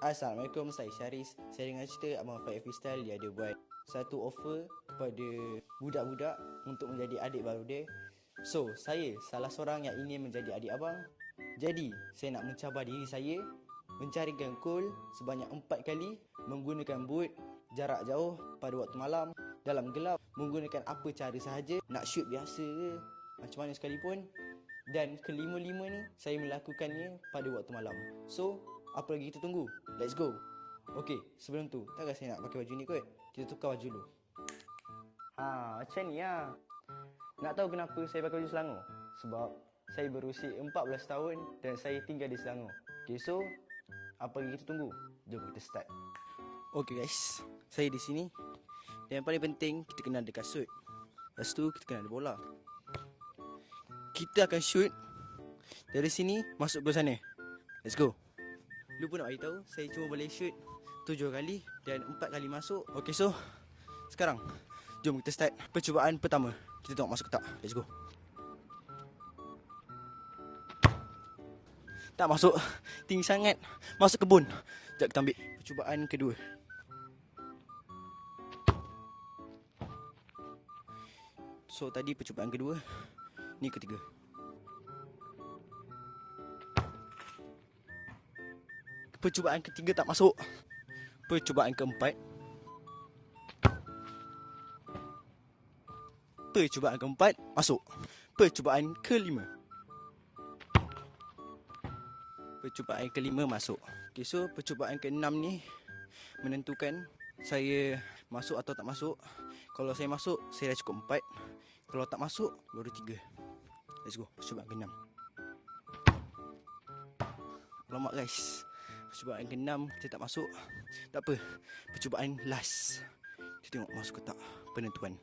Assalamualaikum, saya Syaris. Saya dengar cerita Abang Faiz Freestyle dia ada buat satu offer kepada budak-budak untuk menjadi adik baru dia. So, saya salah seorang yang ingin menjadi adik abang. Jadi, saya nak mencabar diri saya, mencarikan gol sebanyak 4 kali, menggunakan boot jarak jauh pada waktu malam, dalam gelap, menggunakan apa cara sahaja, nak shoot biasa ke, macam mana sekalipun. Dan kelima-lima ni saya melakukannya pada waktu malam. So, apa lagi kita tunggu? Let's go. Okey, sebelum tu, takkan saya nak pakai baju ni kot. Kita tukar baju dulu. Macam ni lah. Nak tahu kenapa saya pakai baju Selangor? Sebab saya berusia 14 tahun dan saya tinggal di Selangor. Okay, so apa lagi kita tunggu? Jom kita start. Okay guys, saya di sini. Dan yang paling penting, kita kena ada kasut. Lepas tu, kita kena ada bola. Kita akan shoot dari sini masuk ke sana. Let's go. Lupa nak beritahu, saya cuma boleh shoot 7 kali dan 4 kali masuk. Okay, so sekarang jom kita start percubaan pertama. Kita tengok masuk ke tak. Let's go. Tak masuk. Tinggi sangat. Masuk kebun. Sekejap kita ambil percubaan kedua. So tadi percubaan kedua, ni ketiga. Percubaan ketiga tak masuk. Percubaan keempat. Percubaan keempat masuk. Percubaan kelima. Percubaan kelima masuk. Okay, so percubaan keenam ni menentukan saya masuk atau tak masuk. Kalau saya masuk, saya dah cukup 4. Kalau tak masuk, baru 3. Let's go, percubaan keenam. Alamak guys, percubaan ke-6 kita tak masuk. Tak apa, percubaan last. Kita tengok masuk ke tak penentuan.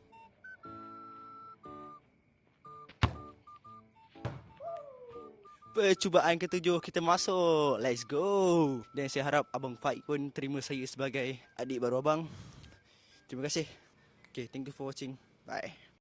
Percubaan ke-7 kita masuk. Let's go. Dan saya harap Abang Faiz pun terima saya sebagai adik baru abang. Terima kasih. Okay, thank you for watching. Bye.